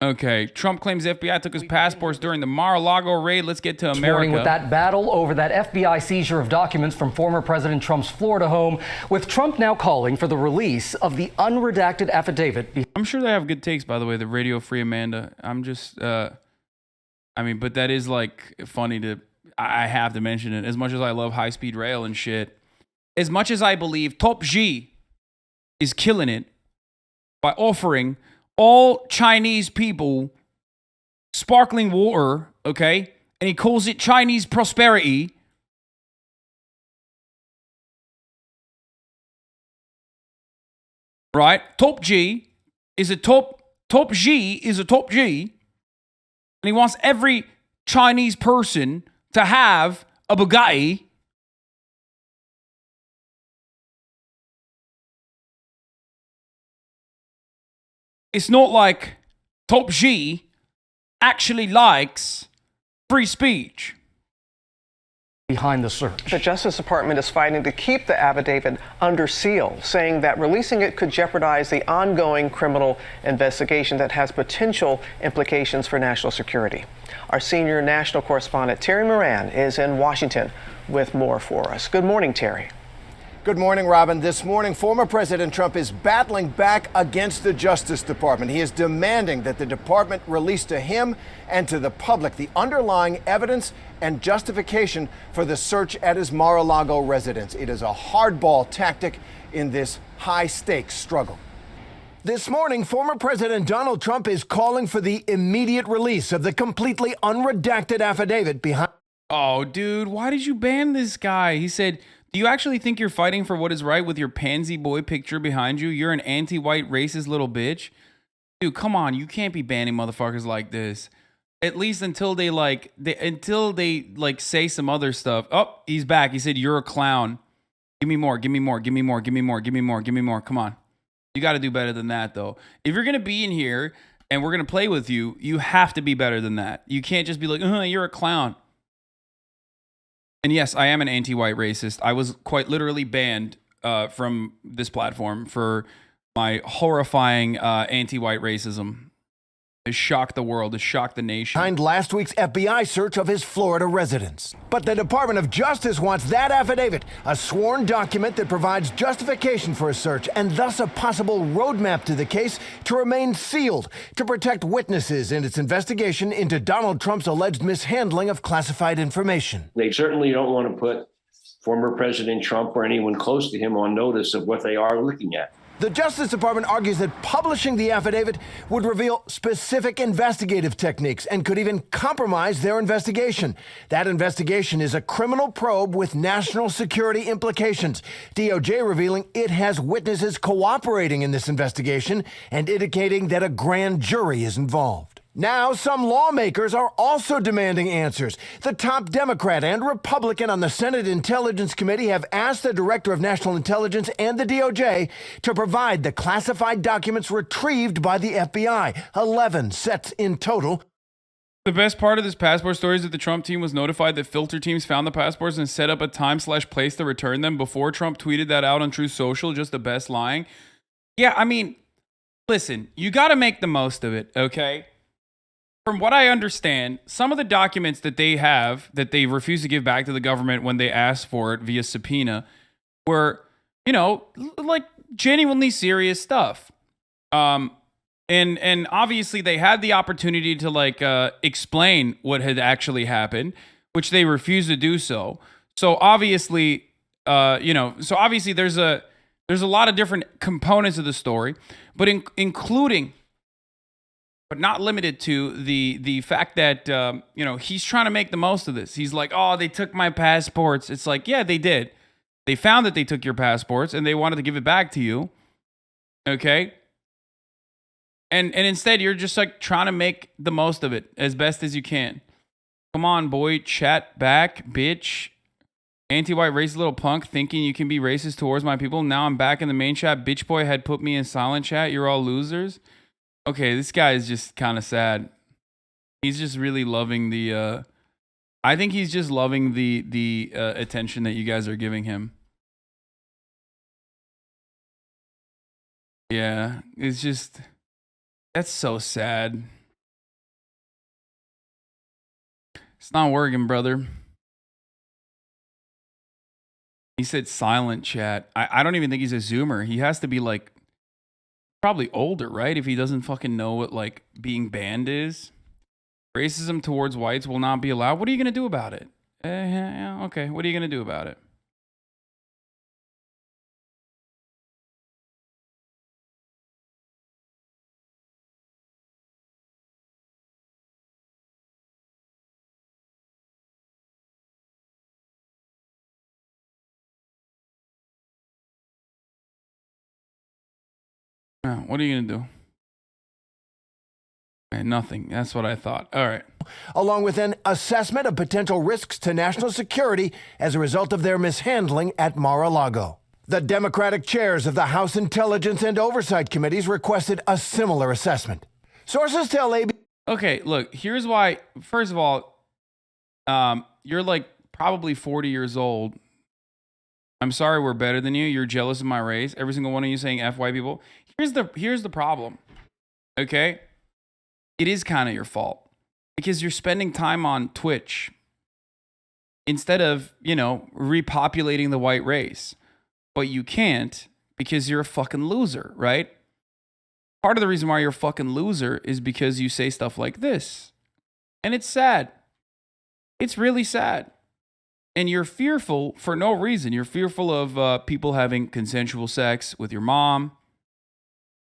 Okay, Trump claims the FBI took his passports during the Mar-a-Lago raid. Let's get to America. With that battle over that FBI seizure of documents from former President Trump's Florida home, with Trump now calling for the release of the unredacted affidavit. I'm sure they have good takes, by the way, the Radio Free Amanda. I'm just, but that is like funny to, I have to mention it. As much as I love high-speed rail and shit, as much as I believe Top G is killing it by offering all Chinese people sparkling water, okay? And he calls it Chinese prosperity. Right? Top G is a top G. And he wants every Chinese person to have a Bugatti. It's not like Top G actually likes free speech. Behind the search. The Justice Department is fighting to keep the affidavit under seal, saying that releasing it could jeopardize the ongoing criminal investigation that has potential implications for national security. Our senior national correspondent, Terry Moran, is in Washington with more for us. Good morning, Terry. Good morning, Robin. This morning, former President Trump is battling back against the Justice Department. He is demanding that the department release to him and to the public the underlying evidence and justification for the search at his Mar-a-Lago residence. It is a hardball tactic in this high-stakes struggle. This morning, former President Donald Trump is calling for the immediate release of the completely unredacted affidavit behind. Oh, dude, why did you ban this guy? He said, do you actually think you're fighting for what is right with your pansy boy picture behind you? You're an anti-white racist little bitch. Dude, come on. You can't be banning motherfuckers like this. At least until they say some other stuff. Oh, he's back. He said, you're a clown. Give me more. Give me more. Give me more. Give me more. Give me more. Give me more. Come on. You got to do better than that, though. If you're going to be in here and we're going to play with you, you have to be better than that. You can't just be like, you're a clown. And yes, I am an anti-white racist. I was quite literally banned from this platform for my horrifying anti-white racism. It shocked the world. It shocked the nation. Behind last week's FBI search of his Florida residence. But the Department of Justice wants that affidavit, a sworn document that provides justification for a search and thus a possible roadmap to the case, to remain sealed to protect witnesses in its investigation into Donald Trump's alleged mishandling of classified information. They certainly don't want to put former President Trump or anyone close to him on notice of what they are looking at. The Justice Department argues that publishing the affidavit would reveal specific investigative techniques and could even compromise their investigation. That investigation is a criminal probe with national security implications. DOJ revealing it has witnesses cooperating in this investigation and indicating that a grand jury is involved. Now, some lawmakers are also demanding answers. The top Democrat and Republican on the Senate Intelligence Committee have asked the Director of National Intelligence and the DOJ to provide the classified documents retrieved by the FBI, 11 sets in total. The best part of this passport story is that the Trump team was notified that filter teams found the passports and set up a time/place to return them before Trump tweeted that out on Truth Social. Just the best lying. Yeah, I mean, listen, you got to make the most of it, okay? From what I understand, some of the documents that they have that they refuse to give back to the government when they asked for it via subpoena were, like genuinely serious stuff. And obviously they had the opportunity to explain what had actually happened, which they refused to do so. So obviously, there's a lot of different components of the story, but including, but not limited to the fact that, he's trying to make the most of this. He's like, oh, they took my passports. It's like, yeah, they did. They found that they took your passports and they wanted to give it back to you. Okay. And instead you're just like trying to make the most of it as best as you can. Come on, boy, chat back, bitch. Anti-white racist little punk thinking you can be racist towards my people. Now I'm back in the main chat. Bitch boy had put me in silent chat. You're all losers. Okay, this guy is just kind of sad. He's just really loving the, I think he's just loving the attention that you guys are giving him. Yeah, it's just, that's so sad. It's not working, brother. He said silent chat. I don't even think he's a Zoomer. He has to be like probably older, right? If he doesn't fucking know what like being banned is. Racism towards whites will not be allowed. What are you going to do about it? Okay, what are you going to do about it? What are you going to do? Okay, nothing. That's what I thought. All right. Along with an assessment of potential risks to national security as a result of their mishandling at Mar-a-Lago. The Democratic chairs of the House Intelligence and Oversight Committees requested a similar assessment. Sources tell AB. Okay, look, here's why. First of all, you're like probably 40 years old. I'm sorry we're better than you. You're jealous of my race. Every single one of you saying F white people. Here's the problem. Okay? It is kind of your fault because you're spending time on Twitch instead of, repopulating the white race. But you can't because you're a fucking loser, right? Part of the reason why you're a fucking loser is because you say stuff like this. And it's sad. It's really sad. And you're fearful for no reason. You're fearful of people having consensual sex with your mom.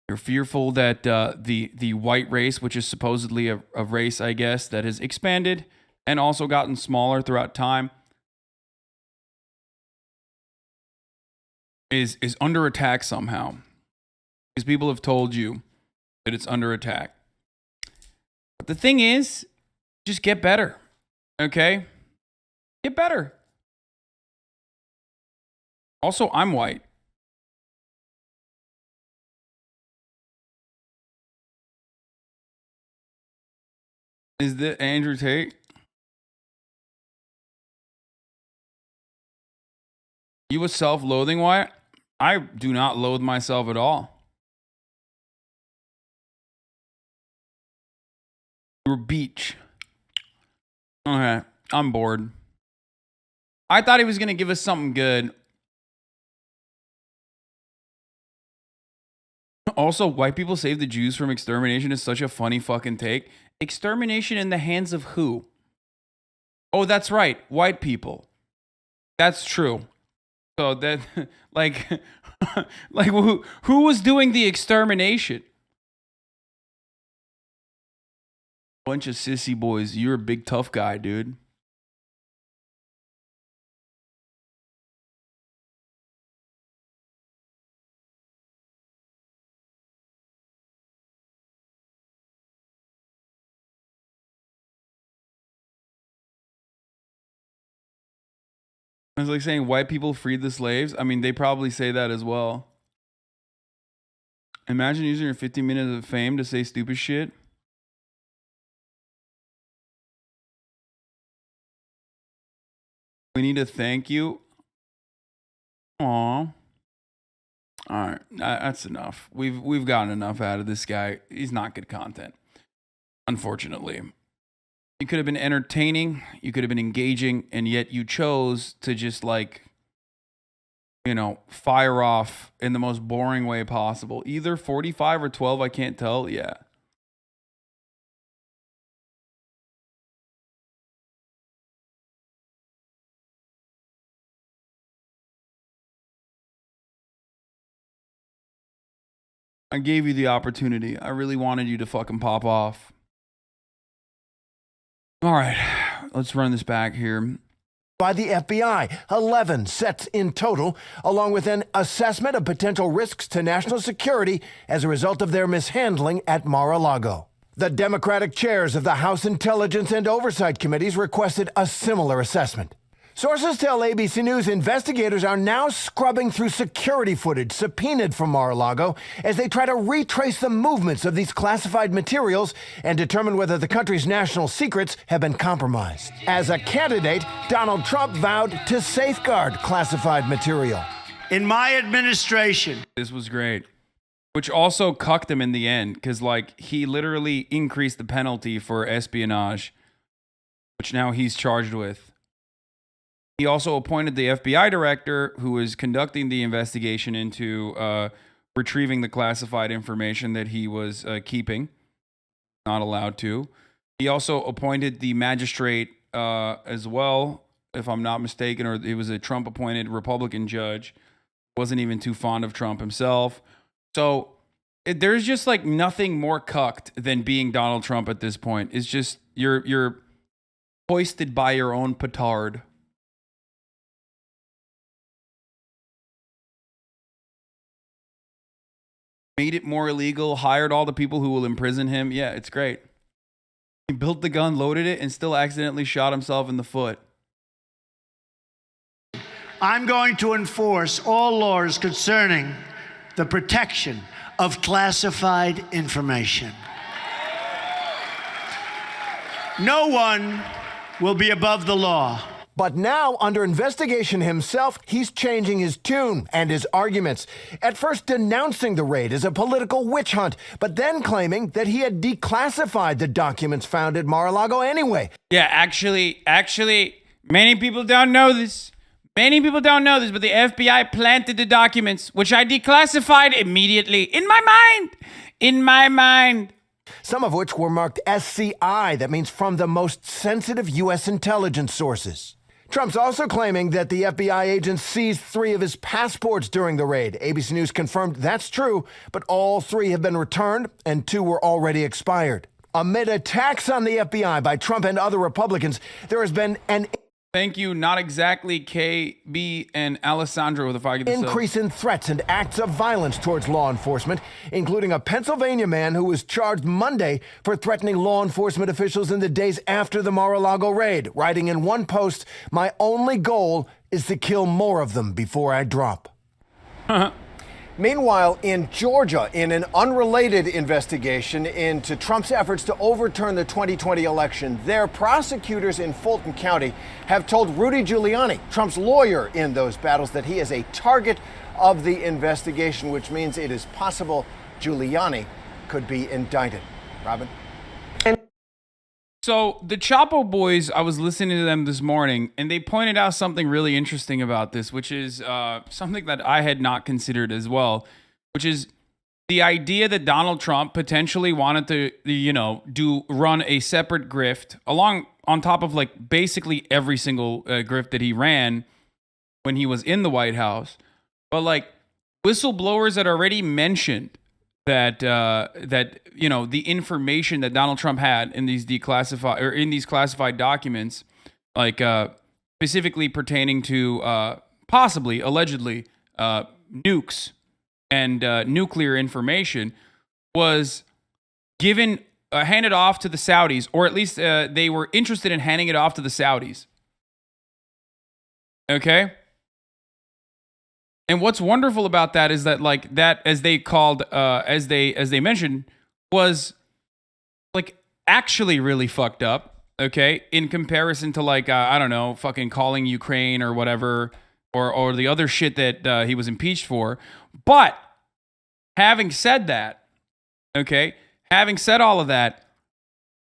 You're fearful that the white race, which is supposedly a race, I guess, that has expanded and also gotten smaller throughout time, is under attack somehow. Because people have told you that it's under attack. But the thing is, just get better. Okay? Get better. Also, I'm white. Is that Andrew Tate? You a self-loathing white? I do not loathe myself at all. You're beach. Okay, I'm bored. I thought he was going to give us something good. Also, white people save the Jews from extermination is such a funny fucking take. Extermination in the hands of who? Oh, that's right. White people. That's true. So that, like who was doing the extermination? Bunch of sissy boys. You're a big tough guy, dude. It's like saying white people freed the slaves. I mean, they probably say that as well. Imagine using your 15 minutes of fame to say stupid shit. We need to thank you. Aw. All right, that's enough. We've gotten enough out of this guy. He's not good content, unfortunately. You could have been entertaining, you could have been engaging, and yet you chose to just fire off in the most boring way possible. Either 45 or 12, I can't tell. Yeah. I gave you the opportunity. I really wanted you to fucking pop off. All right, let's run this back here. By the FBI, 11 sets in total, along with an assessment of potential risks to national security as a result of their mishandling at Mar-a-Lago. The Democratic chairs of the House Intelligence and Oversight Committees requested a similar assessment. Sources tell ABC News investigators are now scrubbing through security footage subpoenaed from Mar-a-Lago as they try to retrace the movements of these classified materials and determine whether the country's national secrets have been compromised. As a candidate, Donald Trump vowed to safeguard classified material. In my administration. This was great. Which also cucked him in the end because, he literally increased the penalty for espionage which now he's charged with. He also appointed the FBI director who is conducting the investigation into retrieving the classified information that he was keeping, not allowed to. He also appointed the magistrate as well, if I'm not mistaken, or it was a Trump-appointed Republican judge. Wasn't even too fond of Trump himself. So there's just like nothing more cucked than being Donald Trump at this point. It's just you're hoisted by your own petard. Made it more illegal, hired all the people who will imprison him. Yeah, it's great. He built the gun, loaded it, and still accidentally shot himself in the foot. I'm going to enforce all laws concerning the protection of classified information. No one will be above the law. But now, under investigation himself, he's changing his tune and his arguments. At first denouncing the raid as a political witch hunt, but then claiming that he had declassified the documents found at Mar-a-Lago anyway. Yeah, actually, many people don't know this. Many people don't know this, but the FBI planted the documents, which I declassified immediately. In my mind. Some of which were marked SCI, that means from the most sensitive U.S. intelligence sources. Trump's also claiming that the FBI agents seized 3 of his passports during the raid. ABC News confirmed that's true, but all 3 have been returned and 2 were already expired. Amid attacks on the FBI by Trump and other Republicans, there has been an Thank you, not exactly KB and Alessandro, if I get this increase in threats and acts of violence towards law enforcement, including a Pennsylvania man who was charged Monday for threatening law enforcement officials in the days after the Mar-a-Lago raid, writing in one post, "My only goal is to kill more of them before I drop." Meanwhile, in Georgia, in an unrelated investigation into Trump's efforts to overturn the 2020 election, their prosecutors in Fulton County have told Rudy Giuliani, Trump's lawyer in those battles, that he is a target of the investigation, which means it is possible Giuliani could be indicted. Robin? So the Chapo boys, I was listening to them this morning, and they pointed out something really interesting about this, which is something that I had not considered as well, which is the idea that Donald Trump potentially wanted to, run a separate grift on top of like basically every single grift that he ran when he was in the White House, but like whistleblowers had already mentioned that the information that Donald Trump had in these classified documents, like specifically pertaining to possibly, allegedly, nukes and nuclear information, was handed off to the Saudis, or at least they were interested in handing it off to the Saudis. Okay. And what's wonderful about that is that, like, that, as they called, as they mentioned, was like actually really fucked up. Okay, in comparison to like I don't know, fucking calling Ukraine or whatever, or the other shit that he was impeached for. But having said that, having said all of that,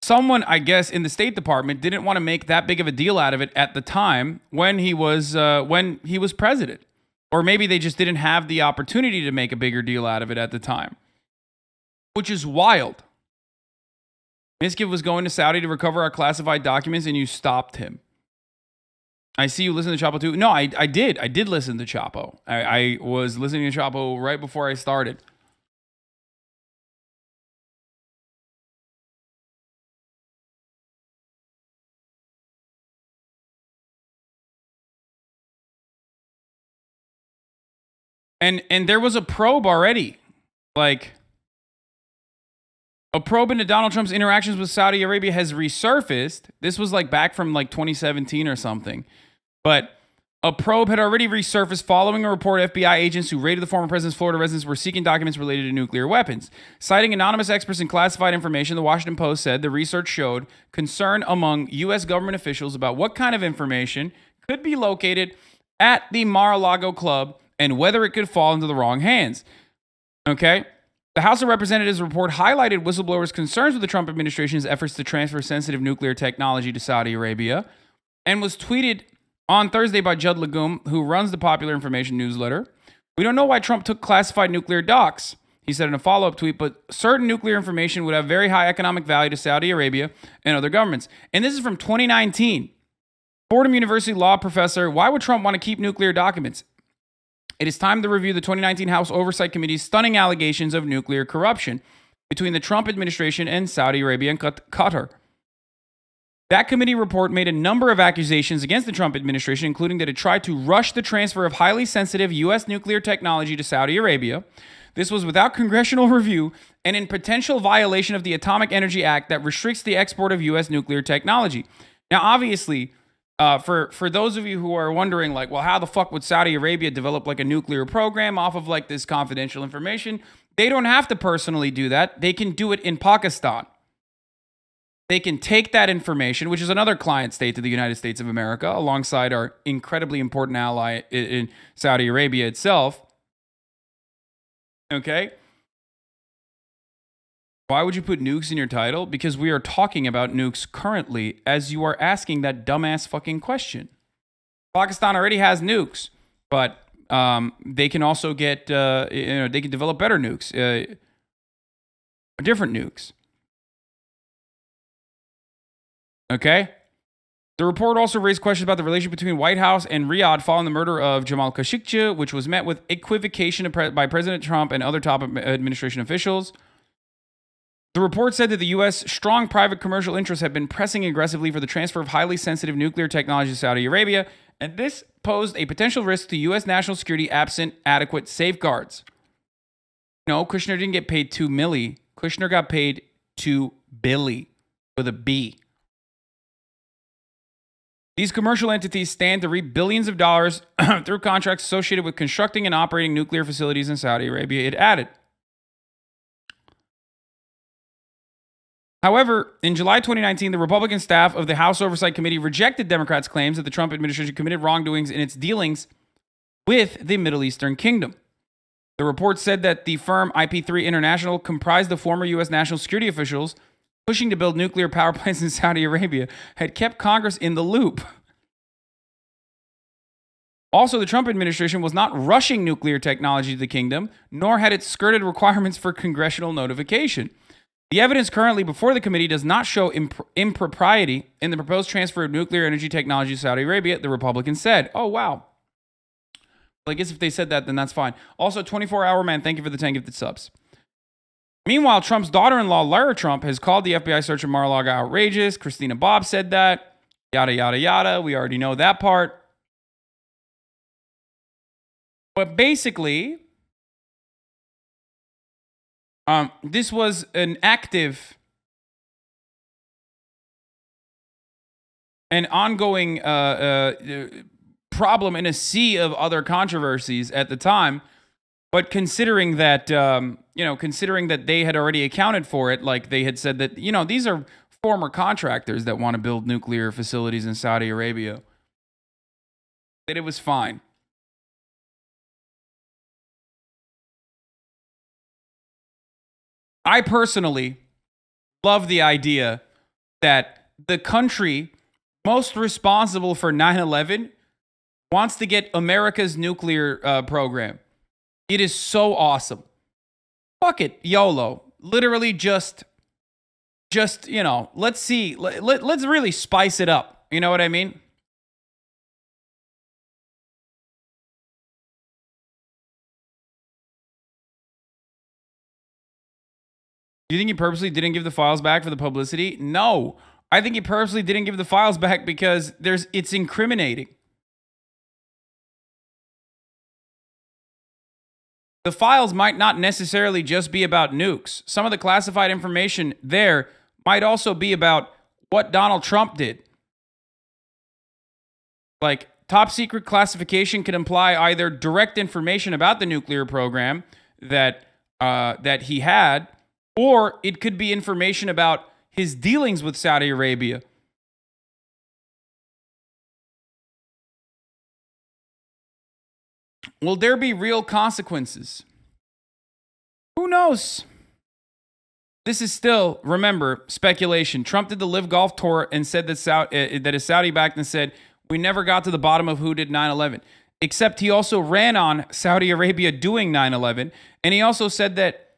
someone, I guess, in the State Department didn't want to make that big of a deal out of it at the time when he was president. Or maybe they just didn't have the opportunity to make a bigger deal out of it at the time. Which is wild. Miskiv was going to Saudi to recover our classified documents and you stopped him. I see you listen to Chapo too. No, I did. I did listen to Chapo. I was listening to Chapo right before I started. And there was a probe already. Like, a probe into Donald Trump's interactions with Saudi Arabia has resurfaced. This was like back from like 2017 or something. But a probe had already resurfaced following a report FBI agents who raided the former president's Florida residence were seeking documents related to nuclear weapons. Citing anonymous experts in classified information, the Washington Post said the research showed concern among U.S. government officials about what kind of information could be located at the Mar-a-Lago club and whether it could fall into the wrong hands. Okay? The House of Representatives report highlighted whistleblowers' concerns with the Trump administration's efforts to transfer sensitive nuclear technology to Saudi Arabia and was tweeted on Thursday by Judd Legum, who runs the Popular Information newsletter. We don't know why Trump took classified nuclear docs, he said in a follow-up tweet, but certain nuclear information would have very high economic value to Saudi Arabia and other governments. And this is from 2019. Fordham University law professor, why would Trump want to keep nuclear documents? It is time to review the 2019 House Oversight Committee's stunning allegations of nuclear corruption between the Trump administration and Saudi Arabia and Qatar. That committee report made a number of accusations against the Trump administration, including that it tried to rush the transfer of highly sensitive U.S. nuclear technology to Saudi Arabia. This was without congressional review and in potential violation of the Atomic Energy Act that restricts the export of U.S. nuclear technology. Now, obviously, for those of you who are wondering, like, well, how the fuck would Saudi Arabia develop like a nuclear program off of like this confidential information? They don't have to personally do that. They can do it in Pakistan. They can take that information, which is another client state to the United States of America, alongside our incredibly important ally in Saudi Arabia itself. Okay? Why would you put nukes in your title? Because we are talking about nukes currently as you are asking that dumbass fucking question. Pakistan already has nukes, but they can also get, they can develop better nukes, different nukes. Okay? The report also raised questions about the relationship between White House and Riyadh following the murder of Jamal Khashoggi, which was met with equivocation by President Trump and other top administration officials. The report said that the U.S. strong private commercial interests have been pressing aggressively for the transfer of highly sensitive nuclear technology to Saudi Arabia, and this posed a potential risk to U.S. national security absent adequate safeguards. No, Kushner didn't get paid $2 million. Kushner got paid $2 billion with a B. These commercial entities stand to reap billions of dollars through contracts associated with constructing and operating nuclear facilities in Saudi Arabia, it added. However, in July 2019, the Republican staff of the House Oversight Committee rejected Democrats' claims that the Trump administration committed wrongdoings in its dealings with the Middle Eastern kingdom. The report said that the firm IP3 International, comprised of former U.S. national security officials pushing to build nuclear power plants in Saudi Arabia, had kept Congress in the loop. Also, the Trump administration was not rushing nuclear technology to the kingdom, nor had it skirted requirements for congressional notification. The evidence currently before the committee does not show impropriety in the proposed transfer of nuclear energy technology to Saudi Arabia, the Republicans said. Oh, wow. Well, I guess if they said that, then that's fine. Also, 24-hour man, thank you for the 10 gifted subs. Meanwhile, Trump's daughter-in-law, Lara Trump, has called the FBI search of Mar-a-Lago outrageous. Christina Bobb said that. Yada, yada, yada. We already know that part. But basically, this was an active and ongoing problem in a sea of other controversies at the time. But considering that, considering that they had already accounted for it, like they had said that, these are former contractors that want to build nuclear facilities in Saudi Arabia, that it was fine. I personally love the idea that the country most responsible for 9/11 wants to get America's nuclear program. It is so awesome. Fuck it, YOLO. Literally just let's see. Let's really spice it up. You know what I mean? Do you think he purposely didn't give the files back for the publicity? No. I think he purposely didn't give the files back because it's incriminating. The files might not necessarily just be about nukes. Some of the classified information there might also be about what Donald Trump did. Like, top secret classification can imply either direct information about the nuclear program that he had, or it could be information about his dealings with Saudi Arabia. Will there be real consequences? Who knows? This is still, remember, speculation. Trump did the Live Golf Tour and said that is Saudi-backed and said, we never got to the bottom of who did 9/11. Except he also ran on Saudi Arabia doing 9/11. And he also said that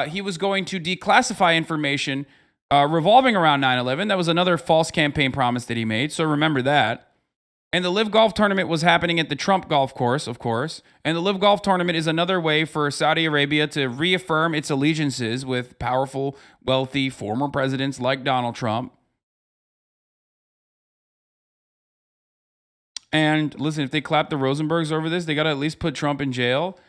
he was going to declassify information revolving around 9/11. That was another false campaign promise that he made. So remember that. And the Live Golf Tournament was happening at the Trump golf course, of course. And the Live Golf Tournament is another way for Saudi Arabia to reaffirm its allegiances with powerful, wealthy former presidents like Donald Trump. And listen, if they clap the Rosenbergs over this, they got to at least put Trump in jail.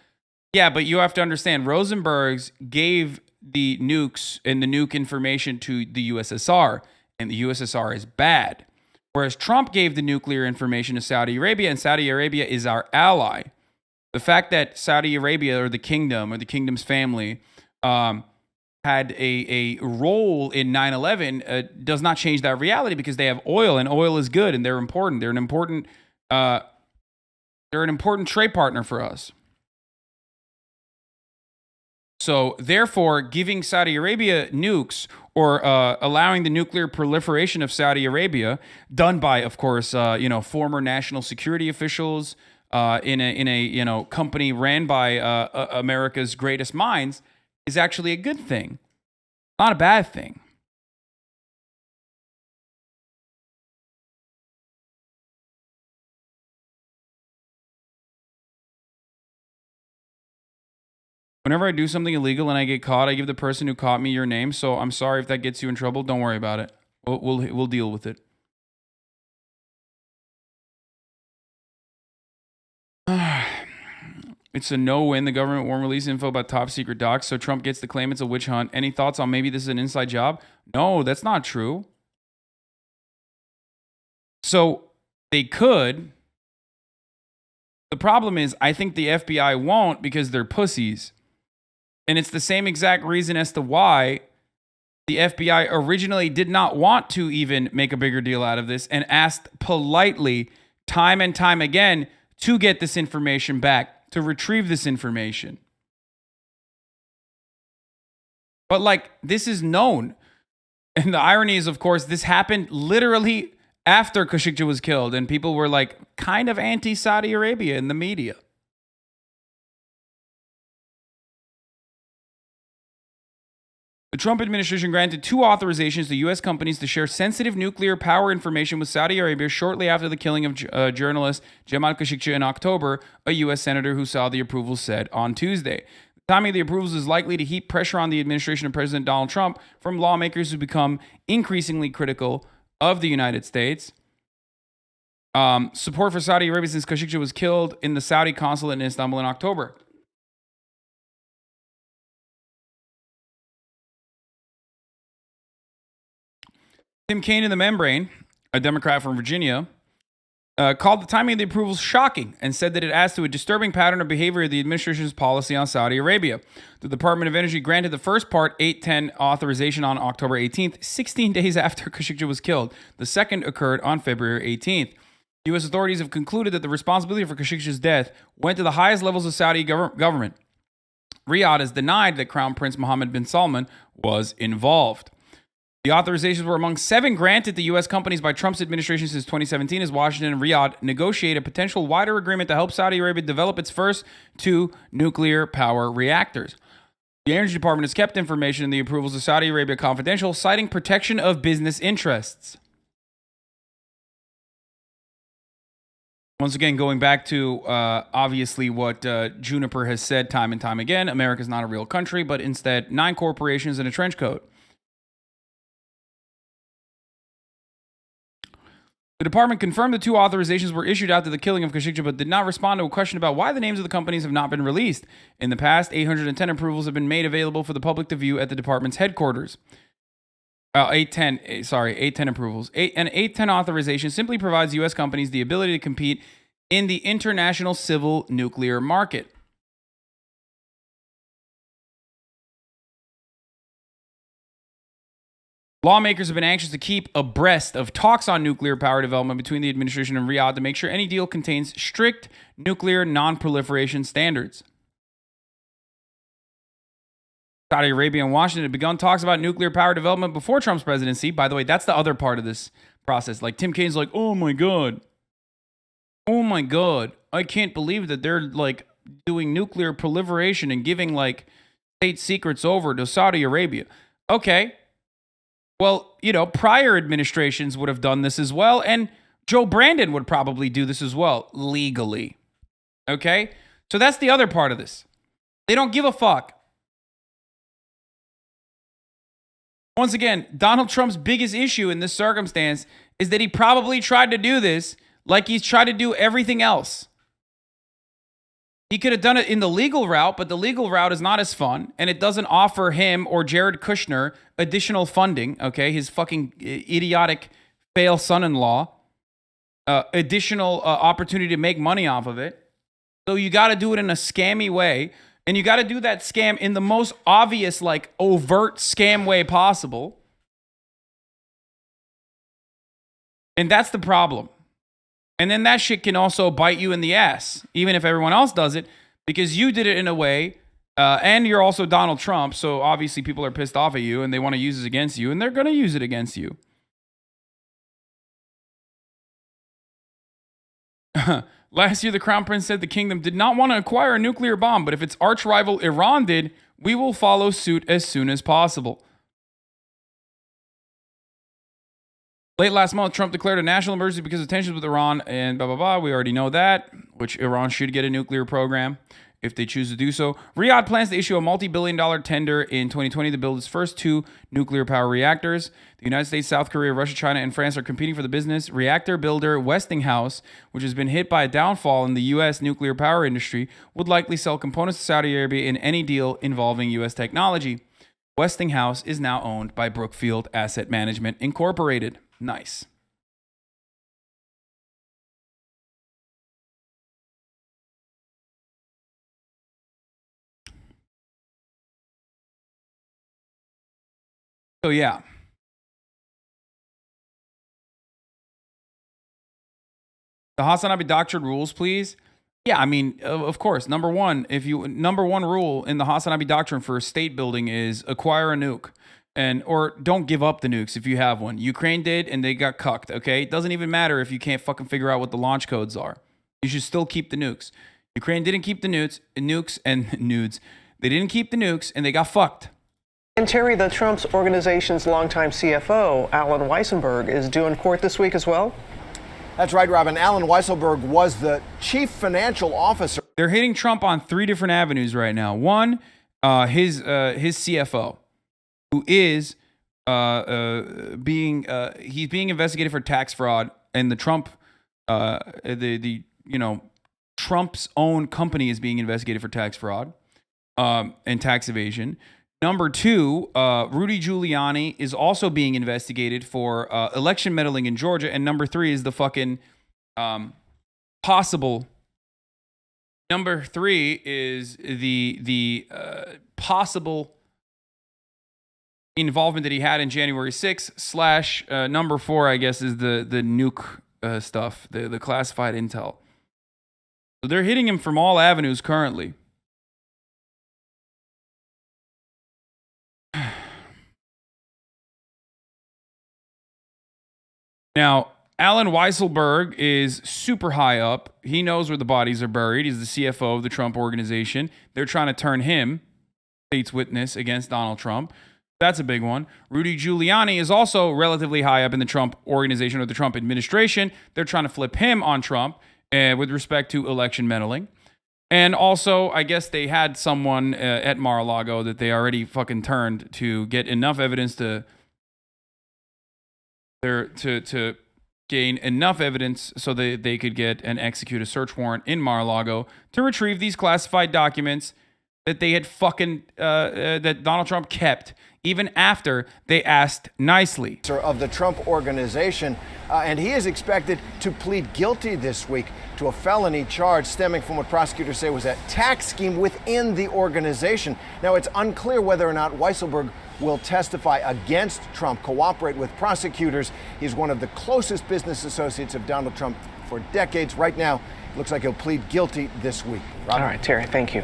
Yeah, but you have to understand, Rosenbergs gave the nukes and the nuke information to the USSR, and the USSR is bad. Whereas Trump gave the nuclear information to Saudi Arabia, and Saudi Arabia is our ally. The fact that Saudi Arabia or the kingdom or the kingdom's family had a role in 9/11 does not change that reality, because they have oil, and oil is good, and they're important. They're an important trade partner for us. So, therefore, giving Saudi Arabia nukes or allowing the nuclear proliferation of Saudi Arabia, done by, of course, former national security officials in a company ran by America's greatest minds, is actually a good thing, not a bad thing. Whenever I do something illegal and I get caught, I give the person who caught me your name. So I'm sorry if that gets you in trouble. Don't worry about it. We'll deal with it. It's a no-win. The government won't release info about top secret docs, so Trump gets to claim it's a witch hunt. Any thoughts on maybe this is an inside job? No, that's not true. So they could. The problem is, I think the FBI won't, because they're pussies. And it's the same exact reason as to why the FBI originally did not want to even make a bigger deal out of this and asked politely, time and time again, to get this information back, to retrieve this information. But this is known. And the irony is, of course, this happened literally after Khashoggi was killed, and people were kind of anti-Saudi Arabia in the media. The Trump administration granted 2 authorizations to U.S. companies to share sensitive nuclear power information with Saudi Arabia shortly after the killing of journalist Jamal Khashoggi in October, a U.S. senator who saw the approval said on Tuesday. The timing of the approvals is likely to heap pressure on the administration of President Donald Trump from lawmakers who become increasingly critical of the United States. Support for Saudi Arabia since Khashoggi was killed in the Saudi consulate in Istanbul in October. Tim Kaine in The Membrane, a Democrat from Virginia, called the timing of the approvals shocking and said that it adds to a disturbing pattern of behavior of the administration's policy on Saudi Arabia. The Department of Energy granted the first Part 810 authorization on October 18th, 16 days after Khashoggi was killed. The second occurred on February 18th. U.S. authorities have concluded that the responsibility for Khashoggi's death went to the highest levels of Saudi government. Riyadh has denied that Crown Prince Mohammed bin Salman was involved. The authorizations were among 7 granted to U.S. companies by Trump's administration since 2017 as Washington and Riyadh negotiate a potential wider agreement to help Saudi Arabia develop its first 2 nuclear power reactors. The Energy Department has kept information in the approvals of Saudi Arabia confidential, citing protection of business interests. Once again, going back to obviously what Juniper has said time and time again, America's not a real country, but instead 9 corporations and a trench coat. The department confirmed the 2 authorizations were issued after the killing of Khashoggi, but did not respond to a question about why the names of the companies have not been released. In the past, 810 approvals have been made available for the public to view at the department's headquarters. 810 approvals. An 810 authorization simply provides U.S. companies the ability to compete in the international civil nuclear market. Lawmakers have been anxious to keep abreast of talks on nuclear power development between the administration and Riyadh to make sure any deal contains strict nuclear non-proliferation standards. Saudi Arabia and Washington had begun talks about nuclear power development before Trump's presidency. By the way, that's the other part of this process. Like Tim Kaine's like, oh my God, I can't believe that they're like doing nuclear proliferation and giving like state secrets over to Saudi Arabia. Okay. Well, you know, prior administrations would have done this as well, and Joe Brandon would probably do this as well, legally. Okay? So that's the other part of this. They don't give a fuck. Once again, Donald Trump's biggest issue in this circumstance is that he probably tried to do this like he's tried to do everything else. He could have done it in the legal route, but the legal route is not as fun, and it doesn't offer him or Jared Kushner additional funding, okay? His fucking idiotic fail son-in-law, additional opportunity to make money off of it. So you got to do it in a scammy way, and you got to do that scam in the most obvious, like, overt scam way possible. And that's the problem. And then that shit can also bite you in the ass, even if everyone else does it, because you did it in a way, and you're also Donald Trump, so obviously people are pissed off at you, and they want to use it against you, and they're going to use it against you. Last year, the Crown Prince said the kingdom did not want to acquire a nuclear bomb, but if its arch-rival Iran did, we will follow suit as soon as possible. Late last month, Trump declared a national emergency because of tensions with Iran and blah, blah, blah. We already know that, which Iran should get a nuclear program if they choose to do so. Riyadh plans to issue a multi-billion-dollar tender in 2020 to build its first 2 nuclear power reactors. The United States, South Korea, Russia, China, and France are competing for the business. Reactor builder Westinghouse, which has been hit by a downfall in the U.S. nuclear power industry, would likely sell components to Saudi Arabia in any deal involving U.S. technology. Westinghouse is now owned by Brookfield Asset Management Incorporated. Nice. So yeah. The Hasanabi doctrine rules, please. Yeah, I mean, of course. Number one rule in the Hasanabi doctrine for state building is acquire a nuke. Or don't give up the nukes if you have one. Ukraine did, and they got cucked, okay? It doesn't even matter if you can't fucking figure out what the launch codes are. You should still keep the nukes. Ukraine didn't keep the nukes and nudes. They didn't keep the nukes, and they got fucked. And Terry, the Trump's organization's longtime CFO, Alan Weissenberg, is due in court this week as well? That's right, Robin. Alan Weisselberg was the chief financial officer. They're hitting Trump on 3 different avenues right now. One, his CFO, who is being investigated for tax fraud, and the Trump, Trump's own company is being investigated for tax fraud and tax evasion. Number 2, Rudy Giuliani is also being investigated for election meddling in Georgia. And number 3 is the fucking possible. Number 3 is the possible involvement that he had in January 6th / number 4, I guess, is the nuke stuff, the classified intel. So they're hitting him from all avenues currently. Now, Alan Weisselberg is super high up. He knows where the bodies are buried. He's the CFO of the Trump organization. They're trying to turn him state's witness against Donald Trump. That's a big one. Rudy Giuliani is also relatively high up in the Trump organization or the Trump administration. They're trying to flip him on Trump with respect to election meddling. And also, I guess they had someone at Mar-a-Lago that they already fucking turned to get enough evidence to gain enough evidence so that they could get and execute a search warrant in Mar-a-Lago to retrieve these classified documents that they had fucking that Donald Trump kept even after they asked nicely. Of the Trump organization, and he is expected to plead guilty this week to a felony charge stemming from what prosecutors say was a tax scheme within the organization. Now, it's unclear whether or not Weisselberg will testify against Trump, cooperate with prosecutors. He's one of the closest business associates of Donald Trump for decades. Right now, it looks like he'll plead guilty this week. All right, Terry, thank you.